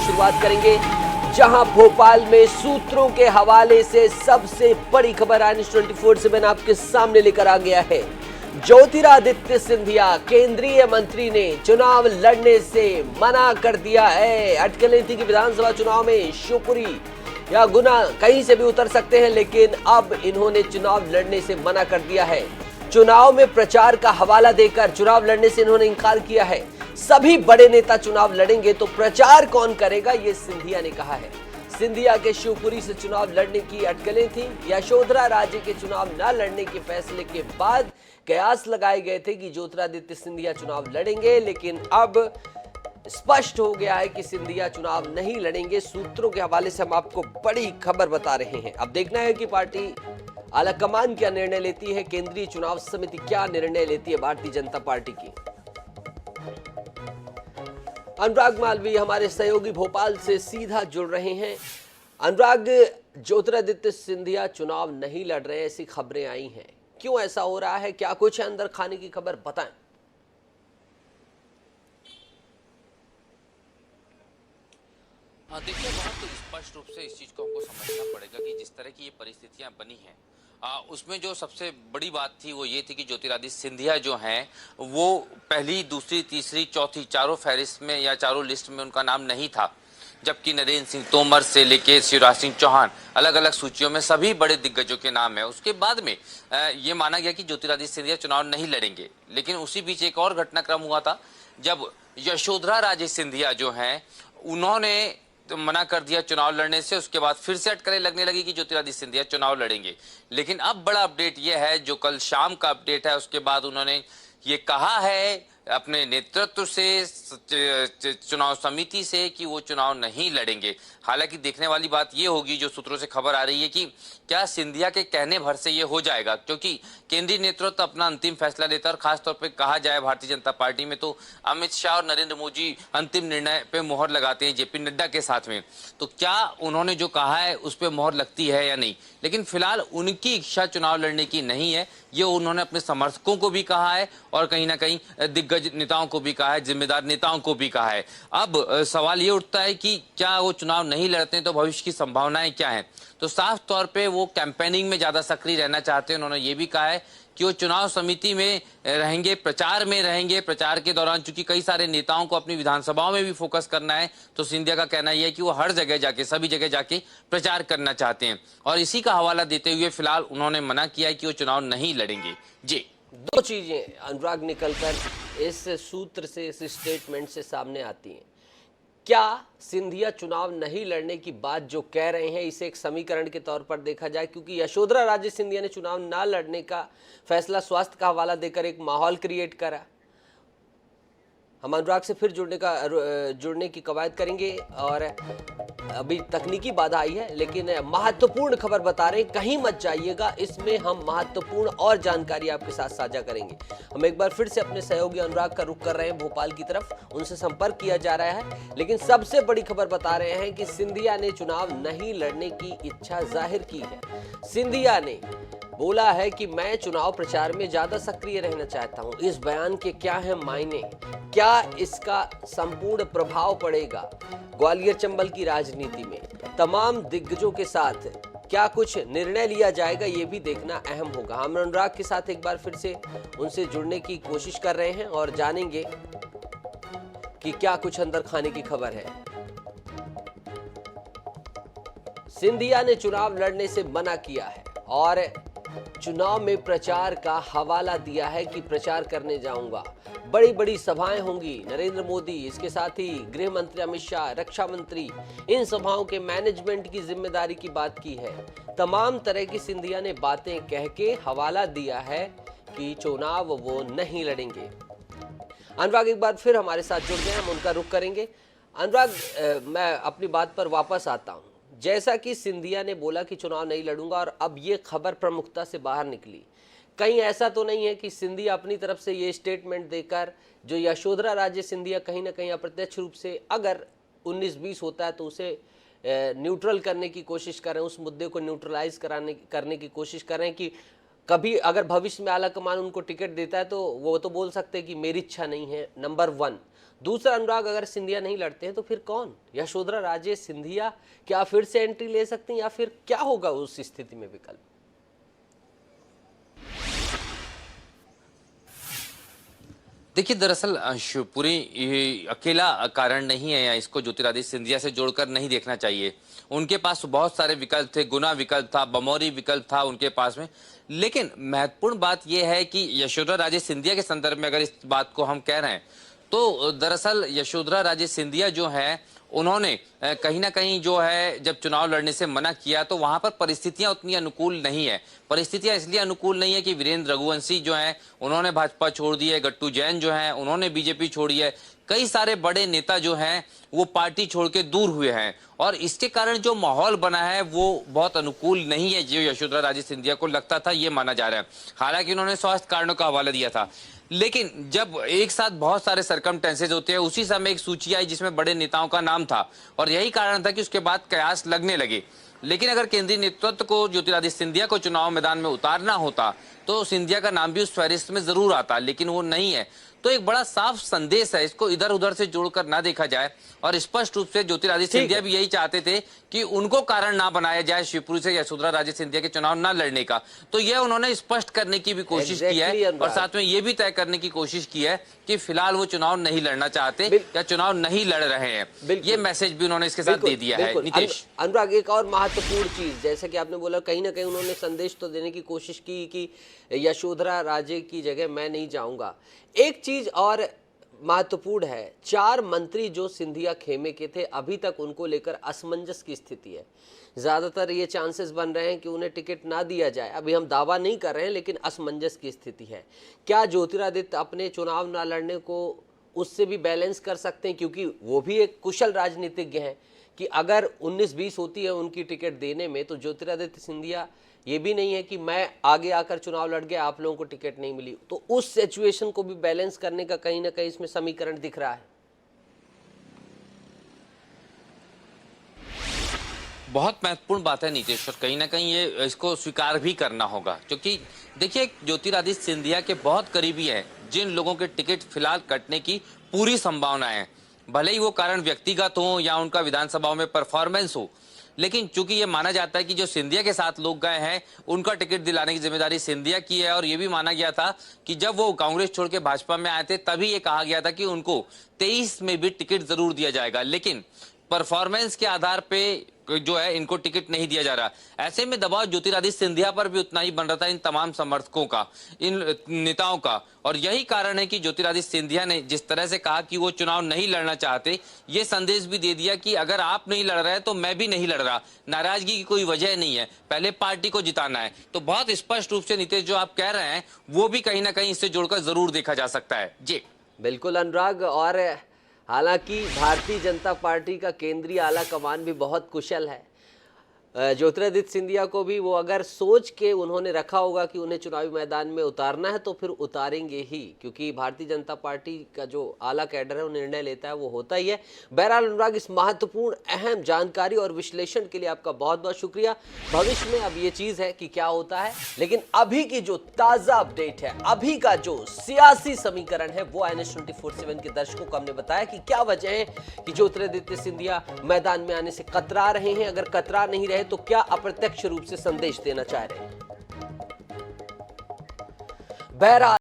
शुरुआत करेंगे, जहां भोपाल में सूत्रों के हवाले से सबसे बड़ी खबर आज 24/7 आपके सामने लेकर आ गया है। ज्योतिरादित्य सिंधिया केंद्रीय मंत्री ने चुनाव लड़ने से मना कर दिया है। अटकलें थी कि विधानसभा चुनाव में शिवपुरी या गुना कहीं से भी उतर सकते हैं, लेकिन अब इन्होंने चुनाव लड़ने से मना कर दिया है। चुनाव में प्रचार का हवाला देकर चुनाव लड़ने से इन्होंने इंकार किया है। सभी बड़े नेता चुनाव लड़ेंगे तो प्रचार कौन करेगा, ये सिंधिया ने कहा है। सिंधिया के शिवपुरी से चुनाव लड़ने की अटकलें थी। यशोधरा राजे के चुनाव न लड़ने के फैसले के बाद कयास लगाए गए थे कि ज्योतिरादित्य सिंधिया चुनाव लड़ेंगे, लेकिन अब स्पष्ट हो गया है कि सिंधिया चुनाव नहीं लड़ेंगे। सूत्रों के हवाले से हम आपको बड़ी खबर बता रहे हैं। अब देखना है कि पार्टी आलाकमान क्या निर्णय लेती है, केंद्रीय चुनाव समिति क्या निर्णय लेती है भारतीय जनता पार्टी की। अनुराग मालवीय हमारे सहयोगी भोपाल से सीधा जुड़ रहे हैं। अनुराग, ज्योतिरादित्य सिंधिया चुनाव नहीं लड़ रहे, ऐसी खबरें आई हैं, क्यों ऐसा हो रहा है, क्या कुछ है अंदर खाने की खबर, बताएं। देखिए, बहुत स्पष्ट रूप से इस चीज को हमको समझना पड़ेगा कि जिस तरह की ये परिस्थितियां बनी हैं, उसमें जो सबसे बड़ी बात थी वो ये थी कि ज्योतिरादित्य सिंधिया जो हैं वो पहली, दूसरी, तीसरी, चौथी चारों फहरिस्त में या चारों लिस्ट में उनका नाम नहीं था, जबकि नरेंद्र सिंह तोमर से लेके शिवराज सिंह चौहान अलग अलग सूचियों में सभी बड़े दिग्गजों के नाम है। उसके बाद में ये माना गया कि ज्योतिरादित्य सिंधिया चुनाव नहीं लड़ेंगे, लेकिन उसी बीच एक और घटनाक्रम हुआ था जब यशोधरा राजे सिंधिया जो हैं उन्होंने तो मना कर दिया चुनाव लड़ने से। उसके बाद फिर से अटकलें लगने लगी कि ज्योतिरादित्य सिंधिया चुनाव लड़ेंगे। लेकिन अब बड़ा अपडेट यह है, जो कल शाम का अपडेट है, उसके बाद उन्होंने ये कहा है अपने नेतृत्व से, चुनाव समिति से, कि वो चुनाव नहीं लड़ेंगे। हालांकि देखने वाली बात ये होगी, जो सूत्रों से खबर आ रही है, कि क्या सिंधिया के कहने भर से ये हो जाएगा, क्योंकि केंद्रीय नेतृत्व अपना अंतिम फैसला लेता है। और खासतौर पे कहा जाए भारतीय जनता पार्टी में तो अमित शाह और नरेंद्र मोदी अंतिम निर्णय पे मोहर लगाते हैं जेपी नड्डा के साथ में। तो क्या उन्होंने जो कहा है उस पर मोहर लगती है या नहीं, लेकिन फिलहाल उनकी इच्छा चुनाव लड़ने की नहीं है। ये उन्होंने अपने समर्थकों को भी कहा है और कहीं ना कहीं दिग्गज नेताओं को भी कहा है, जिम्मेदार नेताओं को भी कहा है। अब सवाल ये उठता है कि क्या वो चुनाव नहीं लड़ते हैं तो भविष्य की संभावनाएं क्या हैं। तो साफ तौर पे वो कैंपेनिंग में ज्यादा सक्रिय रहना चाहते हैं। उन्होंने ये भी कहा है कि वो चुनाव समिति में रहेंगे, प्रचार में रहेंगे। प्रचार के दौरान चूंकि कई सारे नेताओं को अपनी विधानसभाओं में भी फोकस करना है, तो सिंधिया का कहना यह है कि वो हर जगह जाके, सभी जगह जाके प्रचार करना चाहते हैं। और इसी का हवाला देते हुए फिलहाल उन्होंने मना किया है कि वो चुनाव नहीं लड़ेंगे। जी, दो चीजें अनुराग निकलकर इस सूत्र से, इस स्टेटमेंट से सामने आती हैं। क्या सिंधिया चुनाव नहीं लड़ने की बात जो कह रहे हैं, इसे एक समीकरण के तौर पर देखा जाए, क्योंकि यशोधरा राजे सिंधिया ने चुनाव ना लड़ने का फैसला स्वास्थ्य का हवाला देकर एक माहौल क्रिएट करा। हम अनुराग से फिर जुड़ने की कवायद करेंगे और अभी तकनीकी बाधा आई है, लेकिन महत्वपूर्ण खबर बता रहे हैं, कहीं मत जाइएगा, इसमें हम महत्वपूर्ण और जानकारी आपके साथ साझा करेंगे। हम एक बार फिर से अपने सहयोगी अनुराग का रुख कर रहे हैं भोपाल की तरफ, उनसे संपर्क किया जा रहा है। लेकिन सबसे बड़ी खबर बता रहे हैं कि सिंधिया ने चुनाव नहीं लड़ने की इच्छा जाहिर की है। सिंधिया ने बोला है कि मैं चुनाव प्रचार में ज्यादा सक्रिय रहना चाहता हूं। इस बयान के क्या है मायने, क्या इसका संपूर्ण प्रभाव पड़ेगा ग्वालियर चंबल की राजनीति में, तमाम दिग्गजों के साथ क्या कुछ निर्णय लिया जाएगा, ये भी देखना अहम होगा। हम अनुराग के साथ एक बार फिर से उनसे जुड़ने की कोशिश कर रहे हैं और जानेंगे कि क्या कुछ अंदर खाने की खबर है। सिंधिया ने चुनाव लड़ने से मना किया है और चुनाव में प्रचार का हवाला दिया है कि प्रचार करने जाऊंगा, बड़ी बड़ी सभाएं होंगी, नरेंद्र मोदी, इसके साथ ही गृह मंत्री अमित शाह, रक्षा मंत्री, इन सभाओं के मैनेजमेंट की जिम्मेदारी की बात की है। तमाम तरह की सिंधिया ने बातें कह के हवाला दिया है कि चुनाव वो नहीं लड़ेंगे। अनुराग एक बार फिर हमारे साथ जुड़ गए, हम उनका रुख करेंगे। अनुराग, मैं अपनी बात पर वापस आता हूं। जैसा कि सिंधिया ने बोला कि चुनाव नहीं लड़ूंगा और अब ये खबर प्रमुखता से बाहर निकली, कहीं ऐसा तो नहीं है कि सिंधिया अपनी तरफ से ये स्टेटमेंट देकर जो यशोधरा राजे सिंधिया कहीं ना कहीं अप्रत्यक्ष रूप से अगर 19-20 होता है तो उसे न्यूट्रल करने की कोशिश कर रहे हैं, उस मुद्दे को न्यूट्रलाइज करने की कोशिश कर रहे हैं कि कभी अगर भविष्य में आला कमान उनको टिकट देता है तो वो तो बोल सकते हैं कि मेरी इच्छा नहीं है, नंबर 1। दूसरा, अनुराग, अगर सिंधिया नहीं लड़ते हैं तो फिर कौन? यशोधरा राजे सिंधिया क्या फिर से एंट्री ले सकते हैं, या फिर क्या होगा उस स्थिति में विकल्प? देखिए, दरअसल शिवपुरी ये अकेला कारण नहीं है, या इसको ज्योतिरादित्य सिंधिया से जोड़कर नहीं देखना चाहिए। उनके पास बहुत सारे विकल्प थे, गुना विकल्प था, बमौरी विकल्प था उनके पास में। लेकिन महत्वपूर्ण बात यह है कि यशोधरा राजे सिंधिया के संदर्भ में अगर इस बात को हम कह रहे हैं तो दरअसल यशोधरा राजे सिंधिया जो है उन्होंने कहीं ना कहीं जो है जब चुनाव लड़ने से मना किया तो वहां पर परिस्थितियां उतनी अनुकूल नहीं है। परिस्थितियां इसलिए अनुकूल नहीं है कि वीरेंद्र रघुवंशी जो है उन्होंने भाजपा छोड़ दी है, गट्टू जैन जो है उन्होंने बीजेपी छोड़ी है, कई सारे बड़े नेता जो हैं वो पार्टी छोड़ के दूर हुए हैं, और इसके कारण जो माहौल बना है वो बहुत अनुकूल नहीं है जो यशोधरा राजे सिंधिया को लगता था, ये माना जा रहा है। हालांकि उन्होंने स्वास्थ्य कारणों का हवाला दिया था, लेकिन जब एक साथ बहुत सारे सरकमटेंसेज होते हैं, उसी समय एक सूची आई जिसमें बड़े नेताओं का नाम था, और यही कारण था कि उसके बाद कयास लगने लगे। लेकिन अगर केंद्रीय नेतृत्व को ज्योतिरादित्य सिंधिया को चुनाव मैदान में उतारना होता तो सिंधिया का नाम भी उस फहरिस्त में जरूर आता, लेकिन वो नहीं है। तो एक बड़ा साफ संदेश है, इसको इधर उधर से जोड़कर ना देखा जाए। और स्पष्ट रूप से ज्योतिरादित्य सिंधिया भी यही चाहते थे कि उनको कारण ना बनाया जाए शिवपुरी से यशोधरा राजे सिंधिया के चुनाव ना लड़ने का। तो यह उन्होंने स्पष्ट करने की भी कोशिश की है, और साथ में ये भी तय करने की कोशिश की है कि फिलहाल वो चुनाव नहीं लड़ना चाहते या चुनाव नहीं लड़ रहे हैं। ये मैसेज भी उन्होंने इसके साथ दे दिया है। नीतीश, अनुराग, एक और महत्वपूर्ण चीज, जैसे कि आपने बोला, कहीं ना कहीं उन्होंने संदेश तो देने की कोशिश की कि यशोधरा राजे की जगह मैं नहीं जाऊंगा। एक चीज और महत्वपूर्ण है, 4 मंत्री जो सिंधिया खेमे के थे, अभी तक उनको लेकर असमंजस की स्थिति है। ज्यादातर ये चांसेस बन रहे हैं कि उन्हें टिकट ना दिया जाए। अभी हम दावा नहीं कर रहे हैं, लेकिन असमंजस की स्थिति है। क्या ज्योतिरादित्य अपने चुनाव ना लड़ने को उससे भी बैलेंस कर सकते हैं, क्योंकि वो भी एक कुशल राजनीतिज्ञ हैं, कि अगर 19-20 होती है उनकी टिकट देने में, तो ज्योतिरादित्य सिंधिया ये भी नहीं है कि मैं आगे आकर चुनाव लड़ गया, आप लोगों को टिकट नहीं मिली। तो उस सिचुएशन को भी बैलेंस करने का कहीं ना कहीं इसमें समीकरण दिख रहा है। बहुत महत्वपूर्ण बात है नीतीश, और कहीं ना कहीं ये इसको स्वीकार भी करना होगा, क्योंकि देखिए ज्योतिरादित्य सिंधिया के बहुत करीबी हैं जिन लोगों के टिकट फिलहाल कटने की पूरी संभावना है, भले ही वो कारण व्यक्तिगत हो या उनका विधानसभाओं में परफॉर्मेंस हो। लेकिन चूंकि ये माना जाता है कि जो सिंधिया के साथ लोग गए हैं उनका टिकट दिलाने की जिम्मेदारी सिंधिया की है, और ये भी माना गया था कि जब वो कांग्रेस छोड़ के भाजपा में आए थे तभी ये कहा गया था कि उनको 23 में भी टिकट जरूर दिया जाएगा, लेकिन परफॉर्मेंस के आधार पे जो है इनको टिकट नहीं दिया जा रहा। ऐसे में दबाव ज्योतिरादित्य सिंधिया पर भी उतना ही बन रहा था, इन तमाम समर्थकों का, इन नेताओं का। और यही कारण है कि ज्योतिरादित्य सिंधिया ने जिस तरह से कहा कि वो चुनाव नहीं लड़ना चाहते, ये संदेश भी दे दिया कि अगर आप नहीं लड़ रहे तो मैं भी नहीं लड़ रहा, नाराजगी की कोई वजह नहीं है, पहले पार्टी को जिताना है। तो बहुत स्पष्ट रूप से नीतीश जो आप कह रहे हैं वो भी कहीं ना कहीं इससे जोड़कर जरूर देखा जा सकता है। जी बिल्कुल अनुराग, और हालांकि भारतीय जनता पार्टी का केंद्रीय आला कमान भी बहुत कुशल है। ज्योतिरादित्य सिंधिया को भी वो अगर सोच के उन्होंने रखा होगा कि उन्हें चुनावी मैदान में उतारना है तो फिर उतारेंगे ही, क्योंकि भारतीय जनता पार्टी का जो आला कैडर है वो निर्णय लेता है, वो होता ही है। बहरहाल अनुराग, इस महत्वपूर्ण अहम जानकारी और विश्लेषण के लिए आपका बहुत बहुत शुक्रिया। भविष्य में अब ये चीज है कि क्या होता है, लेकिन अभी की जो ताजा अपडेट है, अभी का जो सियासी समीकरण है, वो NH24/7 के दर्शकों को हमने बताया कि क्या वजह है कि ज्योतिरादित्य सिंधिया मैदान में आने से कतरा रहे हैं। अगर कतरा नहीं रहे तो क्या अप्रत्यक्ष रूप से संदेश देना चाह रहे हैं? बहरहाल